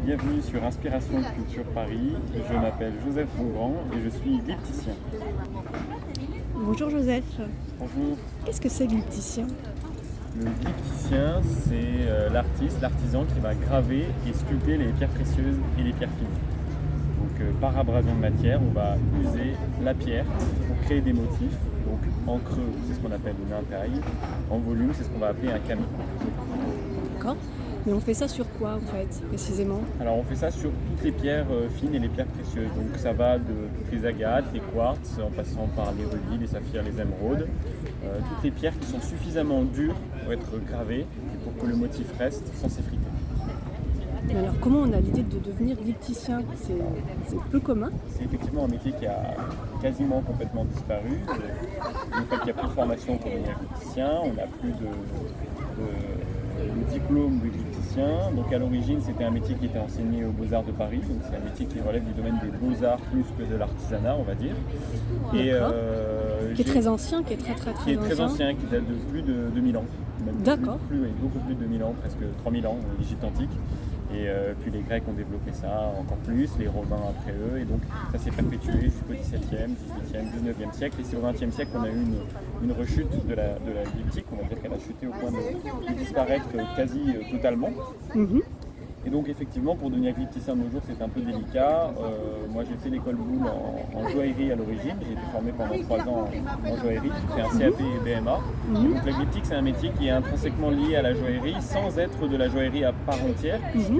Bienvenue sur Inspiration Culture Paris. Je m'appelle Joseph Bongrand et je suis glypticien. Bonjour Joseph. Bonjour. Qu'est-ce que c'est glypticien? Le glypticien, c'est l'artisan qui va graver et sculpter les pierres précieuses et les pierres fines. Donc par abrasion de matière, on va user la pierre pour créer des motifs. Donc en creux, c'est ce qu'on appelle une entaille. En volume, c'est ce qu'on va appeler un camis. D'accord. Mais on fait ça sur quoi en fait, précisément? Alors on fait ça sur toutes les pierres fines et les pierres précieuses. Donc ça va de toutes les agates, les quartz, en passant par les rubis, les saphirs, les émeraudes. Toutes les pierres qui sont suffisamment dures pour être gravées et pour que le motif reste sans s'effriter. Mais alors comment on a l'idée de devenir glypticien? C'est peu commun. C'est effectivement un métier qui a quasiment complètement disparu. Du fait qu'il n'y a plus de formation pour devenir glypticien, on n'a plus de diplôme de glypticien. Donc à l'origine, c'était un métier qui était enseigné aux Beaux-Arts de Paris. Donc c'est un métier qui relève du domaine des Beaux-Arts plus que de l'artisanat, on va dire. Et qui est très ancien, qui est très ancien, qui date de plus de 2000 ans. D'accord. Beaucoup plus de 2000 ans, presque 3000 ans, l'Égypte antique. Et puis les Grecs ont développé ça encore plus, les Romains après eux, et donc ça s'est perpétué jusqu'au XVIIe, XVIIIe, XIXe siècle. Et c'est au XXe siècle qu'on a eu une rechute de la glyptique, on va dire qu'elle a chuté au point de disparaître quasi totalement. Mm-hmm. Et donc effectivement, pour devenir glypticien de nos jours, c'est un peu délicat. Moi j'ai fait l'école Boulle en joaillerie à l'origine, j'ai été formé pendant 3 ans en joaillerie, j'ai fait un CAP et BMA. Et donc la glyptique, c'est un métier qui est intrinsèquement lié à la joaillerie sans être de la joaillerie à part entière, puisque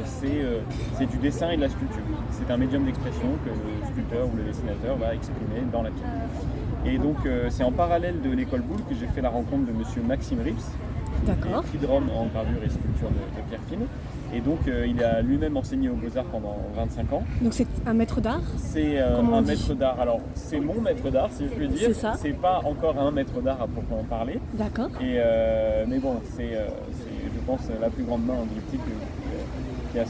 c'est du dessin et de la sculpture. C'est un médium d'expression que le sculpteur ou le dessinateur va exprimer dans la pierre. Et donc c'est en parallèle de l'école Boulle que j'ai fait la rencontre de monsieur Maxime Rips, qui est prix de Rome en gravure et sculpture de pierre fine. Et donc il a lui-même enseigné aux Beaux-Arts pendant 25 ans. Donc c'est un maître d'art? C'est un maître d'art. Alors c'est mon maître d'art, si je peux dire. C'est ça. C'est pas encore un maître d'art à proprement parler. D'accord. Et mais bon, c'est je pense la plus grande main en glyptique qu'il y a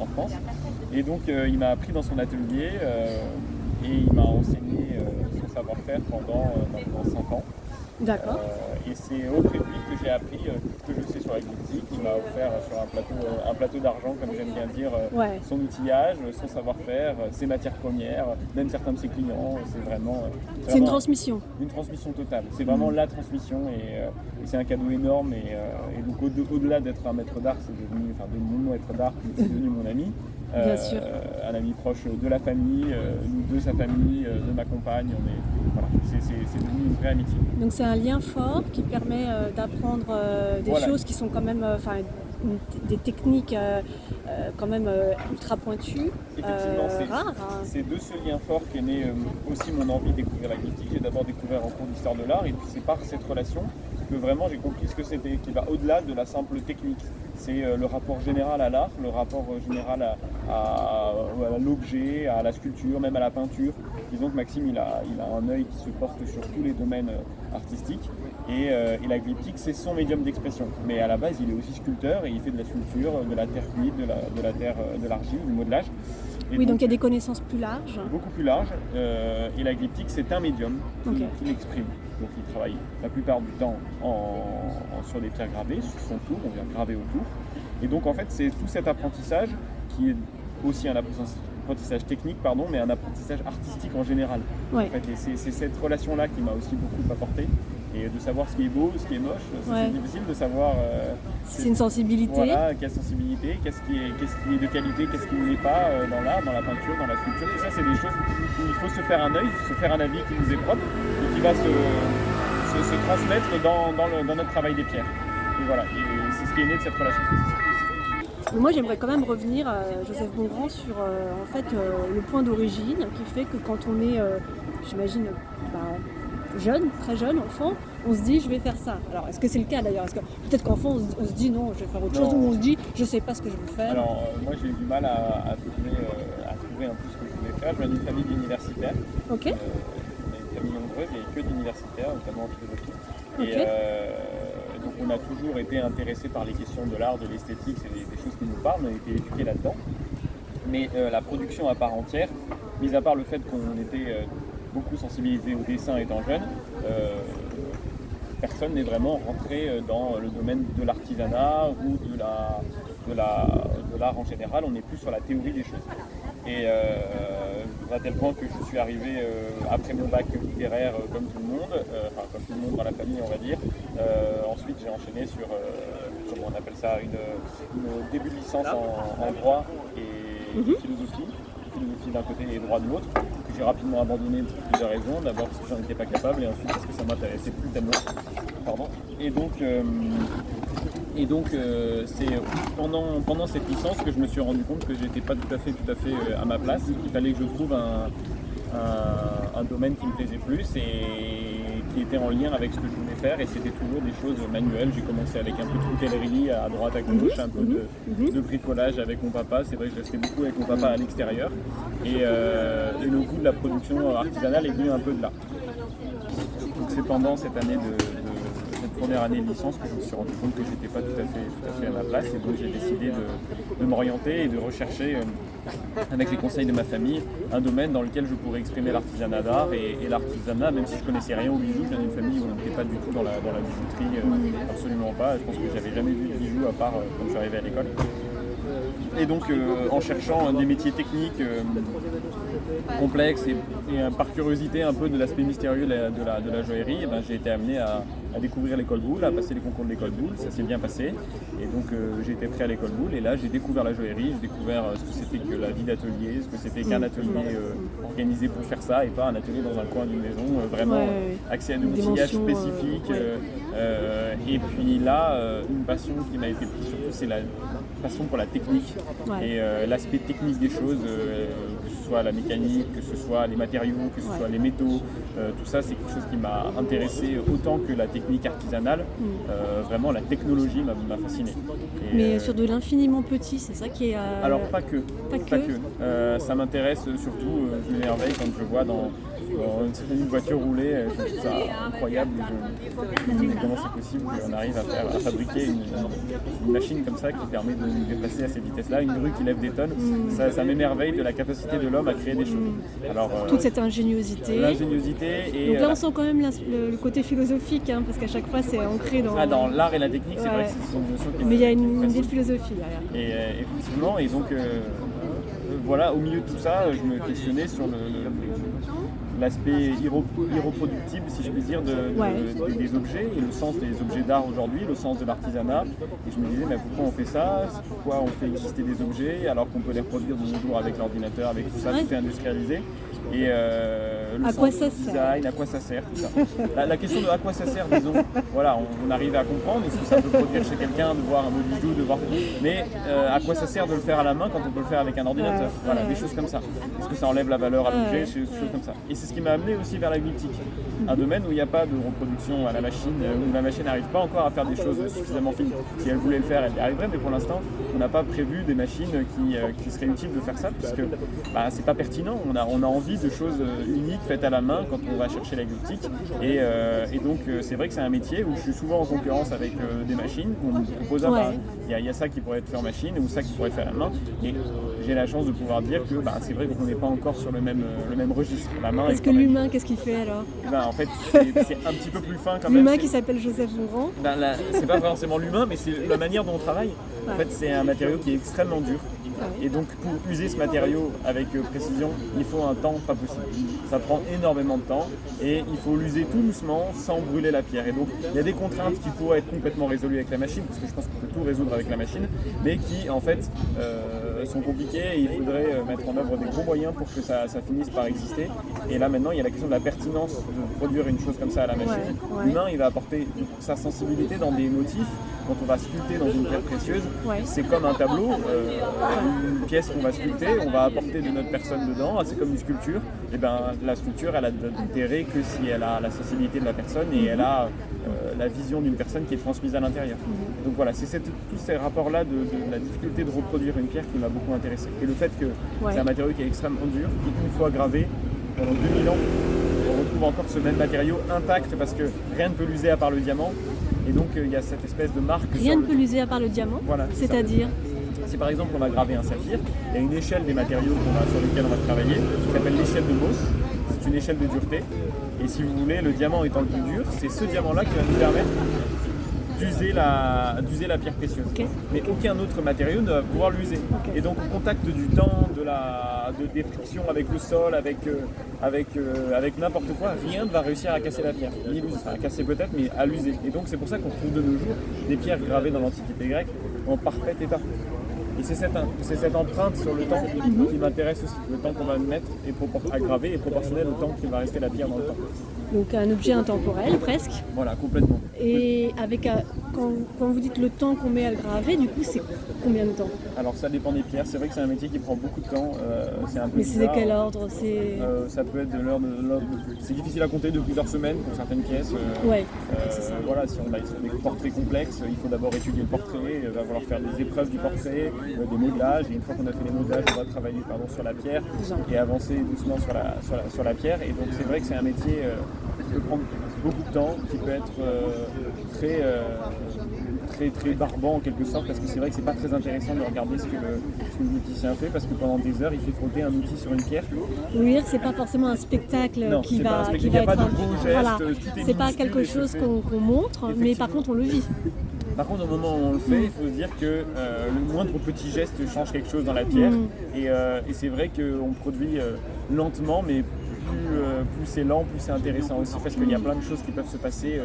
en France. Et donc il m'a appris dans son atelier et il m'a enseigné son savoir-faire pendant 5 ans. D'accord. Et c'est auprès de lui que j'ai appris tout ce que je sais sur la glyptique. Il m'a offert sur un plateau d'argent, comme j'aime bien dire, son outillage, son savoir-faire, ses matières premières, même certains de ses clients. C'est une transmission. Une transmission totale. C'est vraiment la transmission et c'est un cadeau énorme. Et donc au-delà d'être un maître d'art, c'est devenu, de mon maître d'art, c'est devenu mon ami. Bien sûr. Un ami proche de la famille, de sa famille, de ma compagne. C'est devenu une vraie amitié. Donc c'est un lien fort qui permet d'apprendre des choses qui sont quand même, des techniques quand même ultra pointues, rares. C'est de ce lien fort qu'est né aussi mon envie de découvrir la glyptique. J'ai d'abord découvert en cours d'histoire de l'art et puis c'est par cette relation que vraiment j'ai compris ce que c'était, qui va au-delà de la simple technique. C'est le rapport général à l'art, le rapport général à l'objet, à la sculpture, même à la peinture. Disons que Maxime, il a un œil qui se porte sur tous les domaines artistiques et la glyptique, c'est son médium d'expression. Mais à la base, il est aussi sculpteur et il fait de la sculpture, de la terre cuite, de l'argile, du modelage. Et donc il y a des connaissances plus larges. Beaucoup plus larges. Et la glyptique, c'est un médium qui l'exprime. Donc il travaille la plupart du temps sur des pierres gravées, sur son tour, on vient graver autour. Et donc en fait, c'est tout cet apprentissage qui est aussi un apprentissage technique, mais un apprentissage artistique en général. Ouais. En fait, et c'est cette relation-là qui m'a aussi beaucoup apporté. Et de savoir ce qui est beau, ce qui est moche, c'est difficile de savoir. C'est une sensibilité. Voilà, quelle sensibilité, qu'est-ce qui est de qualité, qu'est-ce qui ne l'est pas dans l'art, dans la peinture, dans la sculpture. Tout ça, c'est des choses où il faut se faire un œil, se faire un avis qui nous est propre et qui va se transmettre dans notre travail des pierres. Et voilà, et c'est ce qui est né de cette relation. Moi, j'aimerais quand même revenir, Joseph Bongrand, sur le point d'origine qui fait que quand on est, j'imagine, jeune, très jeune, enfant, on se dit je vais faire ça. Alors est-ce que c'est le cas d'ailleurs? Est-ce que peut-être qu'enfant on se dit non, je vais faire autre chose, ou on se dit je sais pas ce que je veux faire? Alors moi j'ai eu du mal à trouver un peu ce que je voulais faire. Je viens d'une famille d'universitaires. Ok. On a une famille nombreuse, il n'y avait que d'universitaires, notamment en philosophie. Okay. Et donc on a toujours été intéressés par les questions de l'art, de l'esthétique, c'est des choses qui nous parlent, on a été éduqués là-dedans. Mais la production à part entière, mis à part le fait qu'on était beaucoup sensibilisé au dessin étant jeune, personne n'est vraiment rentré dans le domaine de l'artisanat ou de de l'art en général, on est plus sur la théorie des choses. Et à tel point que je suis arrivé après mon bac littéraire comme tout le monde, enfin comme tout le monde dans la famille on va dire. Ensuite j'ai enchaîné sur, comment on appelle ça, une début de licence en droit et philosophie d'un côté et droit de l'autre, que j'ai rapidement abandonné pour plusieurs raisons. D'abord parce que j'en étais pas capable et ensuite parce que ça m'intéressait plus tellement. Pardon. Et donc c'est pendant cette licence que je me suis rendu compte que j'étais pas tout à fait à ma place, qu'il fallait que je trouve un domaine qui me plaisait plus et qui était en lien avec ce que je voulais faire, et c'était toujours des choses manuelles. J'ai commencé avec un peu de coutellerie à droite à gauche, un peu de bricolage avec mon papa. C'est vrai que je restais beaucoup avec mon papa à l'extérieur et le goût de la production artisanale est venu un peu de là. Donc c'est pendant cette année cette première année de licence que je me suis rendu compte que j'étais pas tout à fait à ma place, et donc j'ai décidé de m'orienter et de rechercher avec les conseils de ma famille un domaine dans lequel je pourrais exprimer l'artisanat d'art et l'artisanat, même si je connaissais rien aux bijoux. Je viens d'une famille où on n'était pas du tout dans la bijouterie, absolument pas. Je pense que j'avais jamais vu de bijoux à part quand je suis arrivé à l'école. Et donc en cherchant des métiers techniques complexes et par curiosité un peu de l'aspect mystérieux de la joaillerie, et j'ai été amené à découvrir l'école Boulle, à passer les concours de l'école Boulle. Ça s'est bien passé et donc j'ai été pris à l'école Boulle, et là j'ai découvert la joaillerie, j'ai découvert ce que c'était que la vie d'atelier, ce que c'était qu'un atelier organisé pour faire ça et pas un atelier dans un coin d'une maison, vraiment accès à des outillages spécifiques. Et puis là, une passion qui m'a été prise surtout, c'est la passion pour la technique et l'aspect technique des choses, que ce soit la mécanique, que ce soit les matériaux, que ce soit les métaux, tout ça c'est quelque chose qui m'a intéressé autant que la technique artisanale. Vraiment la technologie m'a fasciné. Et, mais sur de l'infiniment petit, c'est ça qui est... Alors pas que. Ça m'intéresse surtout, je m'émerveille quand je vois dans une voiture rouler, je trouve ça incroyable. Je me dis comment c'est possible qu'on arrive à fabriquer une machine comme ça qui permet de nous déplacer à ces vitesses-là, une grue qui lève des tonnes. Ça m'émerveille de la capacité de l'homme à créer des choses. Alors, toute cette ingéniosité. L'ingéniosité et... Donc là on sent quand même le côté philosophique, parce qu'à chaque fois c'est ancré dans... dans l'art et la technique, c'est vrai que ce sont des notions qui... Mais il y a une idée de philosophie derrière. Et effectivement, et donc voilà, au milieu de tout ça, je me questionnais sur l'aspect irreproductible, si je puis dire, des objets et le sens des objets d'art aujourd'hui, le sens de l'artisanat. Et je me disais, mais pourquoi on fait ça? Pourquoi on fait exister des objets alors qu'on peut les reproduire de nos jours avec l'ordinateur, avec tout ça, tout est industrialisé. Et le sens du design, à quoi ça sert, tout ça. La question de à quoi ça sert, disons, voilà, on arrive à comprendre ce que ça peut produire chez quelqu'un, de voir un beau bijou, de voir... Mais à quoi ça sert de le faire à la main quand on peut le faire avec un ordinateur? Voilà, des choses comme ça. Est-ce que ça enlève la valeur à l'objet, des choses comme ça. Et c'est ce qui m'a amené aussi vers la glyptique. Un domaine où il n'y a pas de reproduction à la machine, où la machine n'arrive pas encore à faire des choses suffisamment fines. Si elle voulait le faire, elle y arriverait, mais pour l'instant, on n'a pas prévu des machines qui seraient utiles de faire ça, puisque c'est pas pertinent. On a envie de choses uniques faites à la main quand on va chercher la glyptique. Et donc, c'est vrai que c'est un métier où je suis souvent en concurrence avec des machines, où on me propose il y a ça qui pourrait être fait en machine, ou ça qui pourrait être fait à la main. Et j'ai la chance de pouvoir dire que c'est vrai qu'on n'est pas encore sur le même registre. La main Parce que l'humain, qu'est-ce qu'il fait alors? En fait, c'est un petit peu plus fin quand même. L'humain qui s'appelle Joseph Bongrand. C'est pas forcément l'humain, mais c'est la manière dont on travaille. En fait, c'est un matériau qui est extrêmement dur. Et donc, pour user ce matériau avec précision, il faut un temps pas possible. Ça prend énormément de temps et il faut l'user tout doucement sans brûler la pierre. Et donc, il y a des contraintes qui pourraient être complètement résolues avec la machine, parce que je pense qu'on peut tout résoudre avec la machine, mais qui, en fait, sont compliquées et il faudrait mettre en œuvre des gros moyens pour que ça finisse par exister. Et là, maintenant, il y a la question de la pertinence de produire une chose comme ça à la machine. L'humain, il va apporter sa sensibilité dans des motifs. Quand on va sculpter dans une pierre précieuse, c'est comme un tableau, une pièce qu'on va sculpter, on va apporter de notre personne dedans, c'est comme une sculpture. Et la sculpture, elle a d'intérêt que si elle a la sensibilité de la personne et elle a la vision d'une personne qui est transmise à l'intérieur. Donc voilà, c'est tous ces rapports-là de la difficulté de reproduire une pierre qui m'a beaucoup intéressé. Et le fait que c'est un matériau qui est extrêmement dur, qui une fois gravé, pendant 2000 ans, on retrouve encore ce même matériau intact parce que rien ne peut l'user à part le diamant. Et donc il y a cette espèce de marque. Rien ne peut l'user à part le diamant. Voilà, c'est-à-dire si par exemple on va graver un saphir, il y a une échelle des matériaux sur lesquels on va travailler qui s'appelle l'échelle de Mohs. C'est une échelle de dureté. Et si vous voulez, le diamant étant le plus dur, c'est ce diamant-là qui va nous permettre d'user la pierre précieuse. Ok. Mais aucun autre matériau ne va pouvoir l'user. Ok. Et donc au contact du temps, des frictions avec le sol, avec n'importe quoi, rien ne va réussir à casser la pierre. Ni l'user, enfin à casser peut-être, mais à l'user. Et donc c'est pour ça qu'on trouve de nos jours des pierres gravées dans l'Antiquité grecque en parfait état. Et c'est cette empreinte sur le temps qui m'intéresse aussi. Le temps qu'on va mettre à graver est proportionnel au temps qu'il va rester la pierre dans le temps. Donc un objet intemporel presque. Voilà, complètement. Et avec quand vous dites le temps qu'on met à le graver, du coup c'est combien de temps? Alors ça dépend des pierres. C'est vrai que c'est un métier qui prend beaucoup de temps. C'est un peu Mais c'est de bizarre. quel ordre? Ça peut être de l'ordre. C'est difficile à compter, de plusieurs semaines pour certaines pièces. Ouais, c'est ça. Voilà, si on a sur des portraits complexes, il faut d'abord étudier le portrait, il va falloir faire des épreuves du portrait, des modelages. Et une fois qu'on a fait les modelages, on va travailler sur la pierre et avancer doucement sur la pierre. Et donc c'est vrai que c'est un métier qui peut prendre beaucoup de temps, qui peut être très barbant en quelque sorte, parce que c'est vrai que c'est pas très intéressant de regarder ce que l'outil fait, parce que pendant des heures il fait frotter un outil sur une pierre. Vous voulez dire que c'est pas forcément un spectacle qui va il n'y a être pas de beaux gestes, voilà. tout est C'est pas minuscule quelque et chose c'est- qu'on montre, mais par contre on le vit. Par contre, au moment où on le fait, il faut se dire que le moindre petit geste change quelque chose dans la pierre. Et c'est vrai qu'on produit lentement, mais plus c'est lent, plus c'est intéressant aussi, parce qu'il y a plein de choses qui peuvent se passer.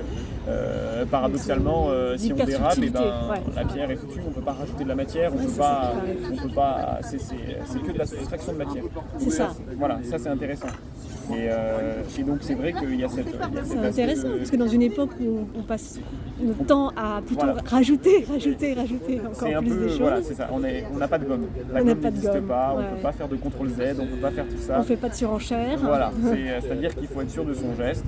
Paradoxalement, si on dérape, la pierre est foutue, on ne peut pas rajouter de la matière, on peut pas. C'est que de la soustraction de matière. C'est ça. Voilà, ça c'est intéressant. Et donc c'est vrai qu'il y a cette. C'est intéressant, parce que dans une époque où on passe notre temps à plutôt rajouter encore C'est un plus peu, des choses. voilà, c'est ça. On n'a pas de gomme. La On n'a gomme pas de n'existe gomme, pas. On ouais. ne peut pas faire de contrôle Z. On ne peut pas faire tout ça. On fait pas de surenchère. Voilà. C'est-à-dire qu'il faut être sûr de son geste.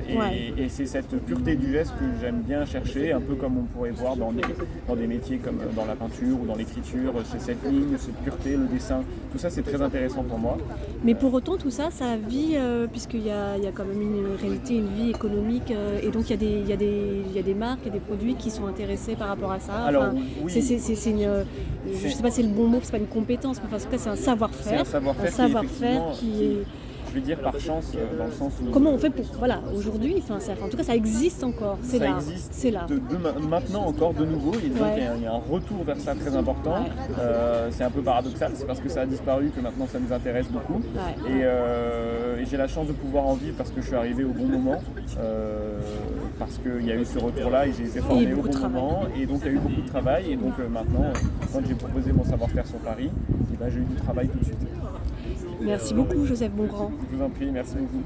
Et c'est cette pureté du geste que j'aime bien chercher, un peu comme on pourrait voir dans des métiers comme dans la peinture ou dans l'écriture. C'est cette ligne, cette pureté, le dessin. Tout ça, c'est très intéressant pour moi. Mais pour autant, tout ça, ça vit, puisqu'il y a quand même une réalité, une vie économique, et donc il y a des marques, il y a des produits qui sont intéressés par rapport à ça. Alors, enfin, oui. Je ne sais pas si c'est le bon mot, c'est pas une compétence, mais en tout cas c'est un savoir-faire. C'est un savoir-faire qui est, je veux dire, par chance, dans le sens où... Comment on fait pour... Voilà, aujourd'hui, en tout cas ça existe encore, c'est là. C'est là. Maintenant encore de nouveau, il y a un retour vers ça très important. Ouais. C'est un peu paradoxal, c'est parce que ça a disparu que maintenant ça nous intéresse beaucoup. Ouais. Et j'ai la chance de pouvoir en vivre parce que je suis arrivé au bon moment, parce qu'il y a eu ce retour-là et j'ai été formé au bon moment. Et donc il y a eu beaucoup de travail. Et donc maintenant, quand j'ai proposé mon savoir-faire sur Paris, j'ai eu du travail tout de suite. Merci beaucoup Joseph Bongrand. Je vous en prie, merci beaucoup.